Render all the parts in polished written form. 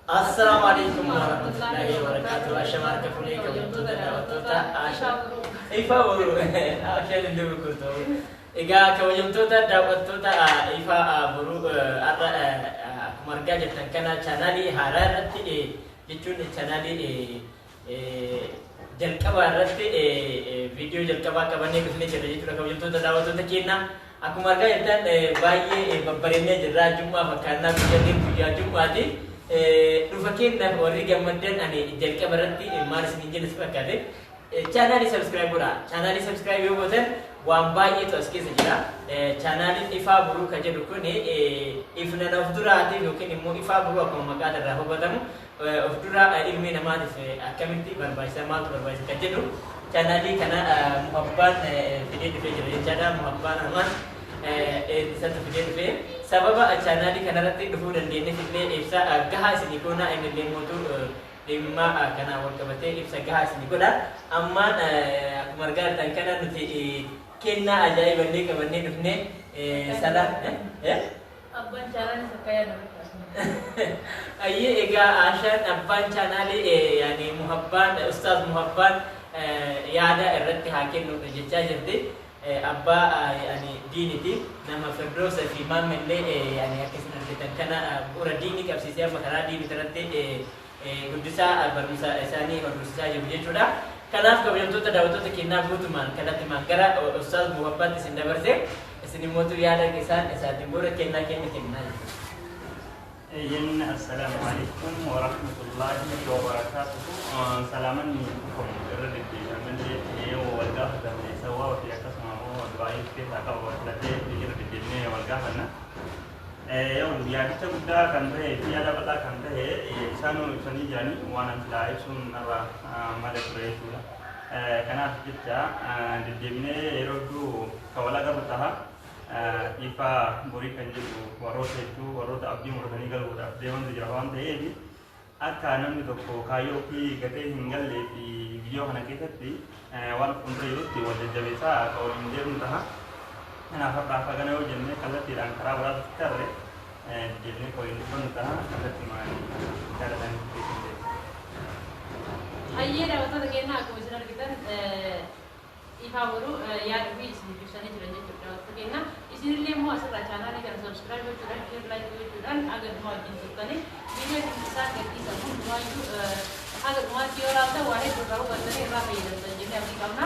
Assalamualaikum warahmatullahi wabarakatuh. Asyamar kafulai kabuntuta dawatuta asha. Ifa buru. Asha lindu kuto. Ega kabuntuta dawatuta ifa buru ada marga jatan kana chanali hararati jechun chanali jalqaba irratti video jalqaba qabannee dhufnee jirra jechuudha. Kabajamtoota daawwattoota keenya akkuma argaa jirtan baay'ee babbareednee jirra. Jummaa fakkaannaa guyyaa jummaati. Dhufa keenya warri gammaddan ani jalqaba irratti maal isin jedhu fakkaate chaanaalii subscribe godhaa. Chaanaalii subscribe yoo gootan waan baay'eetu as keessa jira. Chaanaaliin ifaa buruu kan jedhu kun ifna of duraatiif yookiin immoo ifaa buruu akkuma maqaa irraa hubatamu of dura ilmi namaatiif akkamitti barbaachisaa maaltu barbaachisa kan jedhu chaanaalii kana muhabbaan fidee dhufee jira jechaadha. Muhabbaan amaan isatti fidee dhufee sababa chaanaalii kanarratti dhufuu dandeenyeef illee ibsa gahaa isinii goona. Inni illee mootuu dhimma kanaa wal qabatee ibsa gahaa isinii godha. Ammaan akkuma argaa jirtan kana nuti kennaa ajaa'iballee qabannee dhufnee Abbaan chaanaalii sakkayaa Aye ega ashan abbaan chaanaalii yani muhabbaan ustaz muhabbaan yaada irratti haa kennu jechaa jirti. Abbaa yani diiniti nama Firdoosa fi maamillee yani akkasuma argitan kana bu'uura diinii qabsiisee amma karaa diinii irratti guddisaa barumsa isaanii hordofsiisaa jiru jechuudha. Kanaaf kabajamtoota daawwattoota keenyaa guutumaan kallattimaan gara ustaz muhabbaatti isin dabarse isin immoo yaada isaan isaatiin booda kennaa kennaa ين السلام عليكم ورحمة الله وبركاته. سلاما منكم الرد من اللي والقاه اللي سوا وفي قسمه ودعائي كيف أقوى لديه يرد الدنيا والقاهنا يوم يعني تبدأ كان به في هذا بلا كان به إنسانو إنساني جاني وانا تلاعب سون نرى مالك رئيسنا كان أفكتا الدنيا يردو كولا قبلتها ifa bori kan jiru warroota hedduu warroota abdii muratanii galuudhaaf deemantu jira waan ta'eef akka namni tokko kaayyoo fi gatee hin gallee fi biyyoo kana keessatti waan fuuldura jirutti wal jajjabeessaa akka waliin deemnu taha. Kanaaf har'aaf hagana yoo jenne kallattiidhaan karaa biraatti tarre jennee waliin dhufanu taha kallattii maanii jaalatanii keessin deemu. Hayyee daawwattoota keenyaa akkuma isin argitan ifaa boruu yaada fi isin ibsanii jiran jechuudha. Daawwattoota keenyaa isinillee immoo asirraa chaanaalii kana subscribe gochuudhaan share like gochuudhaan aga dhumaa wajjin turtanii viidiyoo isaa gadhiisan hundumaayyuu haga dhumaatti yoo raawwatan waan hedduu irraa hubattanii irraa fayyadamtan jennee abdii qabna.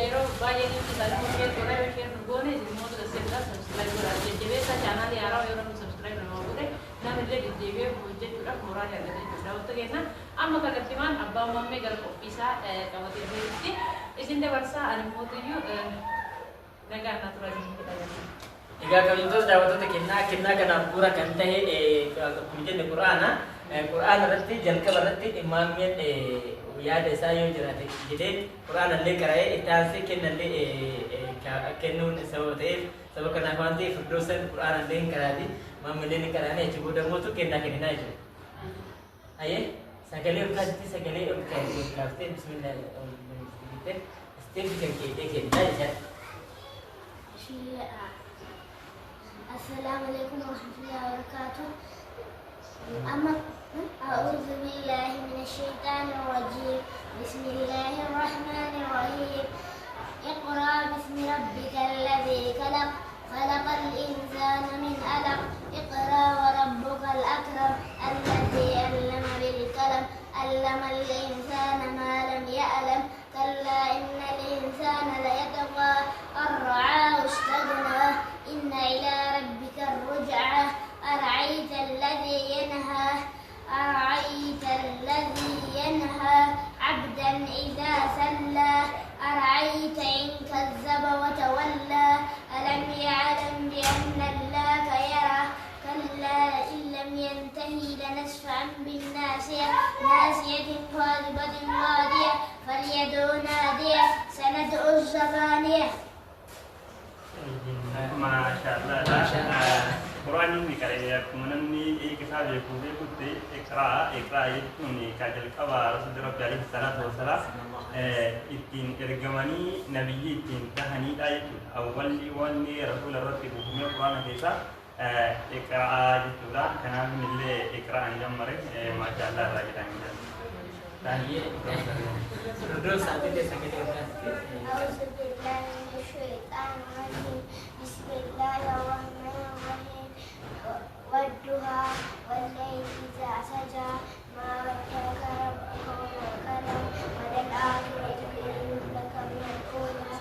Yeroo baay'ee nuti isaanii immoo share godhaa yoo share nu goone isin immoo seebiidhaan subscribe godhaa jajjabeessa chaanaalii haaraa yoo namni subscribe nama godhe namillee deddeebi'ee hojjechuudhaaf mooraalii argata jechuudha. Daawwattoota keenyaa amma kallattimaan abbaan mammee gara qophiisaa qabatee jirutti isin dabarsaa ani mootiyyuu nagaan naturalizimii jedhama. Egaa kabajamtoota daawwattoota kennaa kanaaf bu'uura kan ta'e akkuma jenne Qur'aana irratti jalqaba irratti imaameen yaada isaa yoo jiraate jedhee Qur'aana illee qara'ee itti aansee kennallee kennuun sababa ta'eef sababa kanaaf waan ta'eef Firdoosan Qur'aana illee hin qaraati maamillee hin qaraani achi booda mootu kennaa kenninaa jechuudha. Ayyee sagalee olkaatti sagalee olkaaftee bismillah isteefi kan keetee kennaa jechaadha. السلام عليكم ورحمة الله وبركاته. أعوذ بالله من الشيطان الرجيم. بسم الله الرحمن الرحيم. اقرأ باسم ربك الذي خلق خلق الإنسان من علق. اقرأ وربك الأكرم الذي علم بالقلم علم الإنسان ما لم يعلم كلا إن الإنسان ليطغى أن رآه استغنى إن إلى ربك الرجعى أرأيت الذي ينهى عبدا إذا صلى أرأيت إن كذب وتولى ألم يعلم بأن الله يرى كلا إن لم ينتهي لنسفعا بالناصية ناصية كاذبة خاطئة فليدع ناديه سندع الزبانية. ما شاء الله. Quran ini karya kemudian kita berkumpul kutte ikra itu kajal kabar Rasulullah alaihi salatu wasalam itin ergamani nabi itin tahani ayat awali wani Rasulullah ratib hukumnya Quran desa iqraa jechuudha. Kanaaf illee iqraan jammare maashaa Allah irraa jedhanii Terus saat itu saya katakan أعوذ بالله من الشيطان الرجيم بسم الله الرحمن الرحيم والضحى والليل إذا سجى ما ودعك ربك وما قلى وللآخرة خير لك من الأولى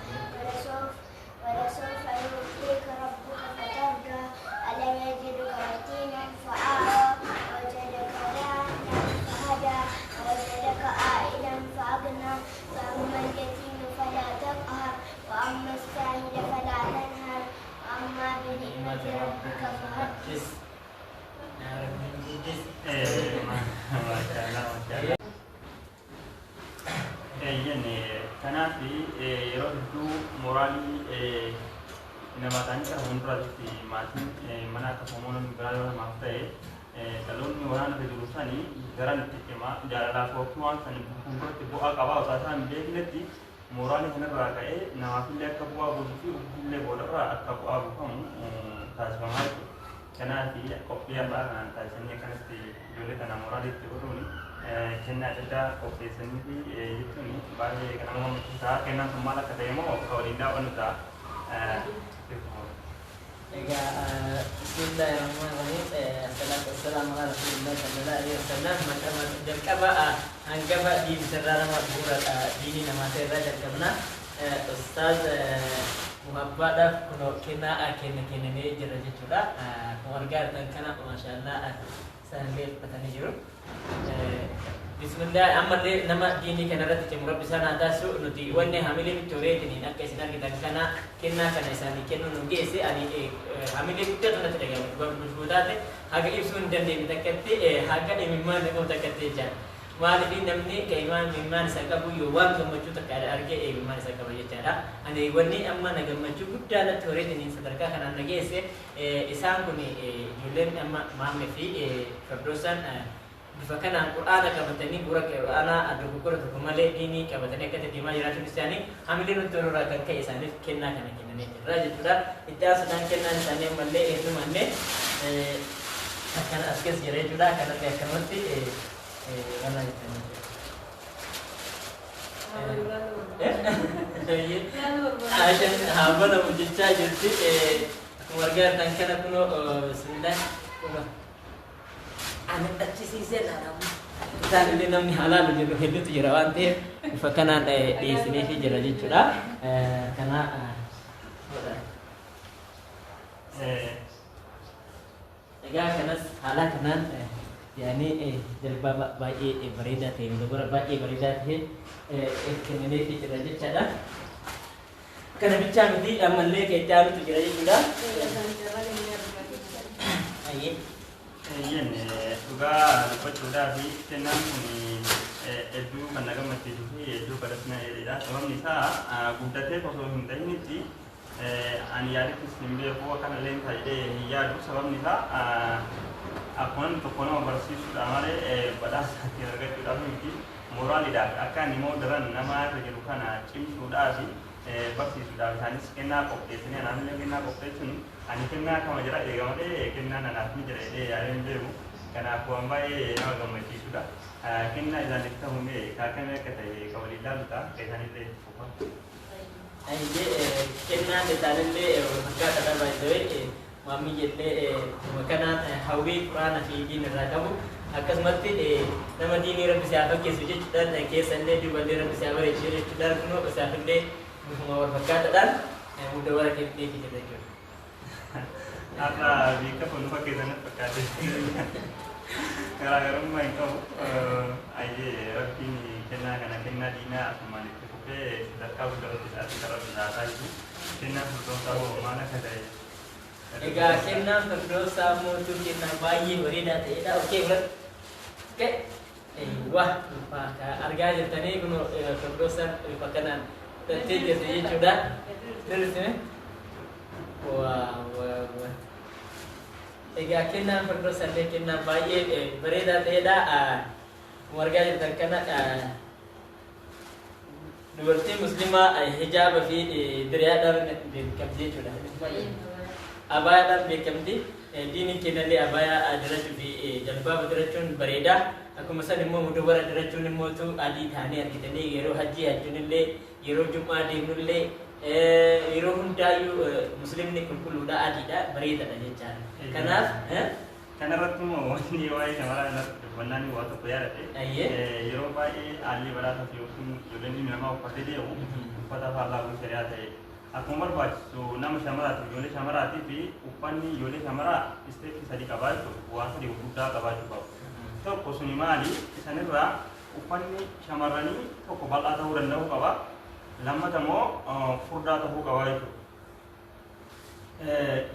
ولسوف يعطيك ربك فترضى ألم يجدك يتيما فآوى ووجدك ضالا فهدى ووجدك عائلا فأغنى فأما اليتيم فلا تقهر وأما السائل فلا تنهر وأما بنعمة ربك فحدث. Masya Allah. Kanaaf yeroo hedduu moraalii nama ta'anii qabuun duratti maatiin mana akka homoon biraa yoo namaaf ta'e dhaloonni waraana jiru sanii garan itti cimaa jaalalaaf waqtii waan san fuulduratti bu'aa qabaa osoo isaan beeknetti moraalii kanarraa ka'ee namaafillee akka bu'aa buusuu fi uffillee boodarraa akka bu'aa buufamu taasifamaa jechuudha. Kanaaf qophii abbaa kanaan taasisanii akkanatti ijoollee kana moraalitti godhuun kennaa adda addaa qopheessanii fi jechuun baay'ee kan nama gammachiisaa kennaan sun maal akka ta'e immoo akka waliin daawwannu ta'a. Bismillahirrahmanirrahim. Assalatu wassalamu ala Rasulillah sallallahu alaihi wasallam. Macam jalqaba hangaba di sarara buura dini nama irraa jalqabna. Ustaz muhabbaadhaaf kunoo kennaa kennamee jira jechuudha. Wargaa argan kana maashaallah isaanillee uffatanii jiru. Bismillah ammallee nama diinii kanarratti cimu rabbi isaan haa taasisu nuti wanni hamilee mitooreetiniin akka isin argitan kana kennaa kana isaanii kennuu nu geesse ani hamilee guddaa kanatti dhagahamu taate haga ibsuu hin dandeenye takkatti haga dhimimmaan qabu takkatti jechaan maaliif namni imimmaan isa qabu yoo waan gammachuu takka argee imimmaan isa qaba jechaadha. Ani wanni amma na gammachuu guddaa natti horeetiniin sadarkaa kanaan na geesse isaan kun ijoolleen amma maammee fi Firdoosan bifa kanaan quraana qabatanii bu'uura quraanaa dogoggora tokko malee diinii qabatanii akka deemaa jiraachuun isaanii hamilee nutti irraa kan ka'e isaaniif kennaa kana kennanii jirra jechuudha. Itti aansuudhaan kennaan isaanii ammallee heddumannee akkana as keessa jira jechuudha. Kanatti akkanumatti wanna jettanii haabala hojjechaa jirti. Akkuma argaa jirtan kana kunoo bismillah anak achiisiisee naanamu isaan illee namni halaalu jedhu hedduutu jira waan ta'eef bifa kanaan dhiyeessineefii jira jechuudha. Kana egaa kanas haala kanaan yaani jalbaa baay'ee bareedaa ta'e dogora baay'ee bareedaa ta'e kennineefii jira jechaadha. Kana bichaa miti ammallee keetti aanutu jira jechuudha. Dhugaa dubbachuudhaa fi kennaan kun hedduu kan na gammachiisuu fi hedduu kadhatina dheedheedha. Sababni isaa guddatee osoo hin ta'initti ani yaadettis hin beeku akkanallee ta'ee hin yaadu. Sababni isaa akkuma tokko nama barsiisuudha malee badhaasa argachuudhaaf miti moraaliidhaaf akka inni immoo daran nama irra jiru kana cimsuudhaa fi barsiisuudhaaf isaanis kennaa qopheessanii anaafillee kennaa qopheessuun ani kennaa kama jira eegamadhee kennaan anaaf ni jira jedhee yaadeen beeku. Kanaafuu waan baay'ee nama gammachiisudha. Kennaa isaaniif ta'uun kaakame akka ta'e kan waliin ilaaluudha kan isaanillee fufa. Kennaan isaanillee fakkaata dhabaa maamii jedhee kanaan hawwii quraana fi diin irraa qabu akkasumatti nama diinii rabbi isaa fakkeessu jechuudhaan keessallee duballee rabbi isaa bareechee jechuudhaan kunoo isaafillee bifuma wal fakkaataadhaan mudda warra kennee fi jira jechuudha. Har'a beeka kun fakkeessan fakkaate. Garaagarummaa hin qabu. Ayyee rabbiin kennaa kana kennaa diinaa asumaan itti fufee sadarkaa guddaatti isaatti qarabni laataa jiru. Kennaan Firdoosaa hoo maal akka ta'e? Egaa kennaan Firdoosaa mootuu kennaa baay'ee bareedaa ta'edha. Okkee biratti wah argaa jirtanii kun Firdoosaan bifa kanaan tattee jirti jechuudha. Dirrisime egaa kennaan Firdoosallee kennaa baay'ee bareedaa ta'edha. Argaa jirtan kana dubartii muslimaa hijaaba fi diriyaadhaan beekamti jechuudha. Abaayaadhaan beekamti. diiniin kennallee abaayaa dirachuu fi jalbaaba dirachuun bareeda. Akkuma san immoo mudubara dirachuun immoo adii ta'anii argitanii yeroo hajjii hajjunillee yeroo jum'aa deemnullee yeroo hundaayyuu muslimni qulqulluudha adiidha bareedadha jechaadha. Kanaaf kanarratti immoo wanti waa'ee shamaraa irratti dubbannaan waa tokko yaadate yeroo baay'ee haalli badhaasa yookiin ijoolleen namaa uffatee deemu uffata faallaa kun shari'aa ta'e akkuma barbaachisu nama shamaraati ijoollee shamaraatii fi uffanni ijoollee shamaraa isteetii sadii qabaachuu waan sadii gurguddaa qabaachuu qabu. Tokko suni maali isanirraa uffanni shamarranii tokko bal'aa ta'uu danda'uu qaba. Lammata immoo furdaa ta'uu qaba jechuudha.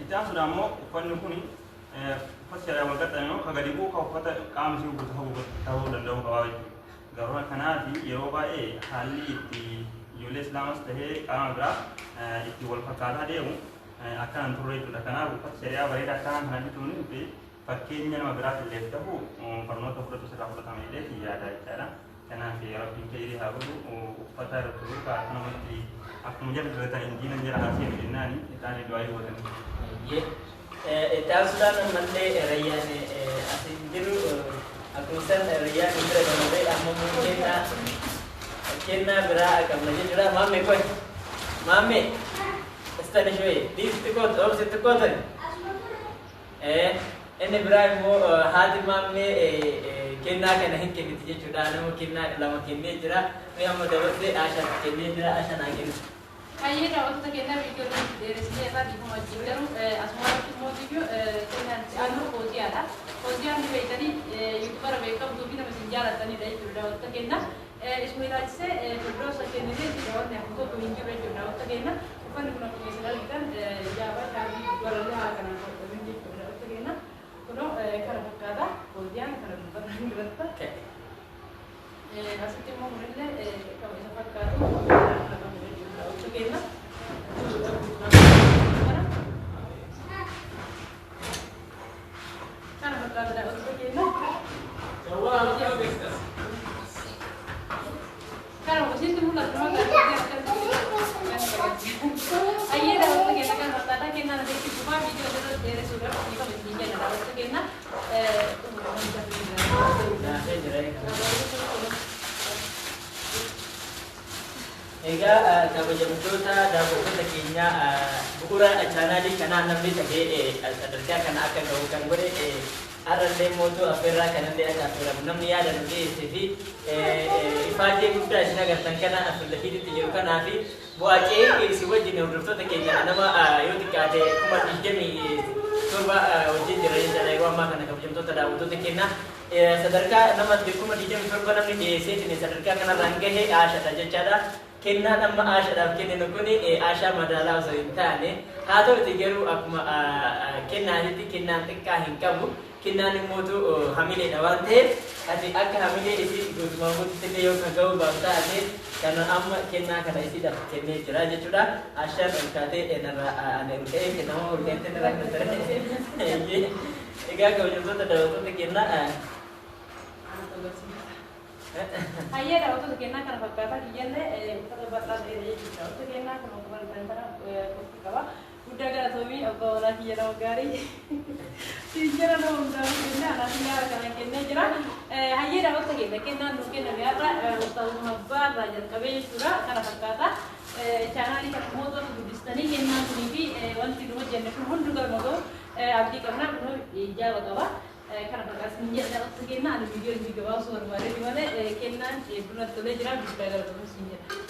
Itti aansuudhaan immoo uffanni kun uffata shari'aa wal qaxxaamee kan gadi bu'u kan uffata qaama ishee ta'uu danda'uu qaba jechuudha. Garuu kanaafi yeroo baay'ee haalli itti ijoollee islaamas tahee qaama biraa itti wal fakkaataa deemu akkanaan turre jechuudha. Kanaaf uffata shari'aa bareedaa akkanaan kana bituun fi fakkeenya nama biraaf illee ta'u barnoota fudhatu sirraa fudhatame illee yaada jechaadha. Kanaaf rabbiin keerii haa godhu uffata irratti dhufu akkanumatti akkuma jalqabatan injiina jira haasee jennaani isaan du'aa yoo godhan. Taasisaan ammallee rayyaan asiin jiru akkuma san rayyaan bira gamadee amma kennaa biraa qabna jechuudha. Maammee koy maammee istani shoye dhiirti koota oomsitti kootani. Inni biraa immoo haati maammee kennaa kana hin kenniti jechuudha. Nama kennaa lama kennee jira. Mee amma dabalatee Aashaan kennee jira. Aashaan haa kennu. Ayyee daawwattoota kennaa viidiyoon dheeressinee irraa dhiifama wajjin garuu asumarratti immoo kennaan si'aannoo Fooziyaadha. Fooziyaan ni beektanii yuutubara beekamtuu fi nama isin jaalattanidha jechuudha daawwattoota kennaa. Isuma ilaalchisee firdoosa kenninee daawwanni hafu tokko hin jiru jechuudha daawwattoota kennaa. Uffanni kun akkuma isin argitan jaabaa shaamii warrallee haa kanaan hodhamin jechuudha daawwattoota kennaa. Kuno kana fakkaata Fooziyaan kana dubbarraan diratta. Asitti immoo kunillee kama isa fakkaatu kana fakkaata daawwattoota kennaa. Kana isitti mul'atu ayyee daawwattoota kennaa kana fakkaata kennaa na beeksisuufaa viidiyoo irratti dheeressuudhaaf dhiifama isin jenna daawwattoota kennaa. Egaa kabajamtoota daawwattoota keenya bu'uura chaanaalii kanaa namni tahee sadarkaa kana akka gahu kan godhe har'allee mootuu affeerraa kanallee akka affeeramu namni yaada nu dhiyeessee fi ifaajee guddaa isin agartan kana asirratti jiru kanaa fi bu'aaqee isin wajjin hordoftoota keenya nama yoo xiqqaate 27 wajjin jira jechuudha. Yeroo ammaa kana kabajamtoota daawwattoota keenya sadarkaa nama 27 namni dhiyeessee sadarkaa kanarraan gahee Aashaadha jechaadha. Kennaan amma Aashaadhaaf kenninu kun Aashaa madaalaa osoo hin taane haa ta'uti garuu akkuma kennaanitti kennaan xiqqaa hin qabu. Kennaan immootu hamileedha waan ta'eef ati akka hamilee isii guutumaan guututti illee yoo kan ga'u baaf taate kana amma kennaa kana isiidhaaf kennee jira jechuudha. Aashaan ol kaatee narraa ol ka'ee kennama ol ka'eetti narraa kan ture. Egaa kabajamtoota daawwattoota kennaa ayyee daawwattoota kennaa kana fakkaataa kiyyallee uffata bal'aa ta'e jechuudha. Daawwattoota kennaa kan akkuma argitan kana qophii qaba. Guddaa galatoomii abbaa walaa kiyya nama gaarii jira nama hundaa'uu kennaa anaaf nyaara kana kennee jira. Ayyee daawwattoota keenya kennaan nuuf kenname har'a ustaazuma abbaa irraa jalqabee jechuudha. Kana fakkaataa chaanaalii kana mootoota guddistanii kennaan kunii fi wanti nu hojjenne kun hundi galmatoo abdii qabnaa kunoo jaaba qaba. Kana fakkaatan daawwattoota kennaa ani viidiyoo inni gabaabsuu barbaade malee kennaan duratti tolee jira guddaa galatoomii siin jedha.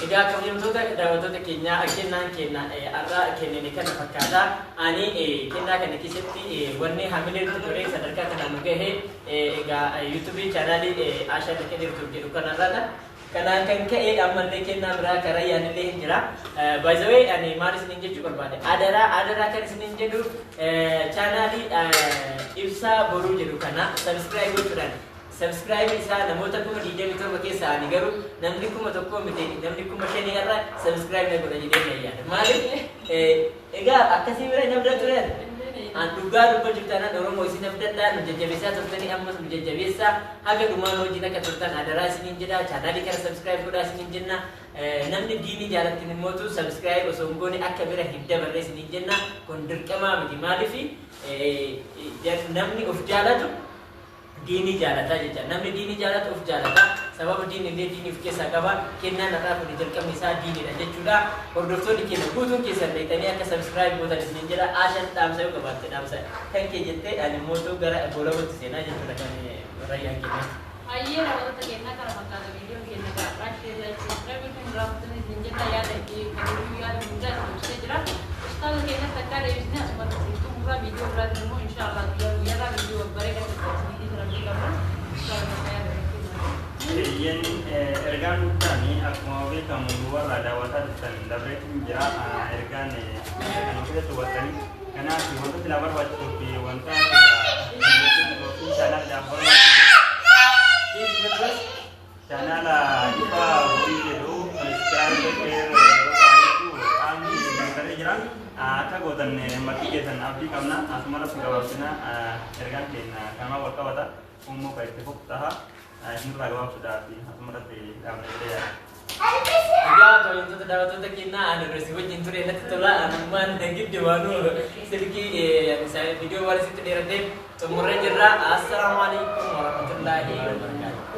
Egaa kabajamtoota daawwattoota keenyaa kennaan har'a kennine kana fakkaata. Ani kennaa kana keessatti wanni hamileetu ture sadarkaa kanaan nu gahe egaa yuutuubii chaanaalii Aashaa Liqeedirtuu jedhu kanarraadha. Kanaan kan ka'e ammallee kennaa biraa karaa yaanillee hin jira. By the way ani maal isiniin jechuu barbaade adaraa kan isiniin jedhu chaanaalii ibsaa boruu jedhu kana subscribe gochuudhaan subscribe isaa namoota 27 keessaa ani garuu namni 1,000 miti namni 5,000 irra subscribe na godha jedhee yaada. Maaliif egaa akkasii bira namni ture dhugaa dubba jirtaan Oromoo isin abdadhaa nu jajjabeessaa turtanii ammas nu jajjabeessaa haga dhumaan hojiin akka turtan adaraa isiniin jedha chaanaalii kana subscribe godhaa isiniin jenna namni diinii jaalattin immootu subscribe osoo hin goone akka bira hin dabarre isiniin jenna kun dirqamaa miti maaliifi namni of jaalatu diinii jaalataa jecha namni diinii jaalatu of jaalataa sababa diinii illee diinii of keessaa qaba kennaan irraa kun dirqamni isaa diiniidha jechuudha hordoftoonni keenya guutuun keessan leetanii akka subscribe gootan isiniin jedha aashan dhaamsa yoo qabaatte dhaamsa kan kee jettee ani mootuu gara goolabatti seenaa jechuudha kan rayyaan keenya. Ayyee raawwata kennaa kana fakkaata viidiyoo keenya gaafadhaa sheerraa subscribe kan raawwatan isiniin jedha yaada kan yaada hundaa ibsee jira. Ustaaza keenya takkaa deebisnee asuma tursiistuu muraa viidiyoo biraatti immoo inshaallah guyyaa viidiyoo bareedaa keessatti isiniin jira. Yen ergaan utani akkuma beekamu warra daawwataa dhuftan dabreetiin jira ergaan kan ofirratti hubattanii kanaaf wanta silaa barbaachisuu fi wanta chaanaala ifa horii jedhu jira akka gootan makkii keessan abdii qabna asumarratti gabaabsina ergaan keenya kanuma wal qabata ummoo kan itti fuftaha Ini ragam sudah di asmara di dalam media. Ya, kalau itu terdapat untuk kita ada resiko jintur yang tertolak anuman daging di mana sedikit saya video waris itu direktif. Assalamualaikum warahmatullahi wabarakatuh.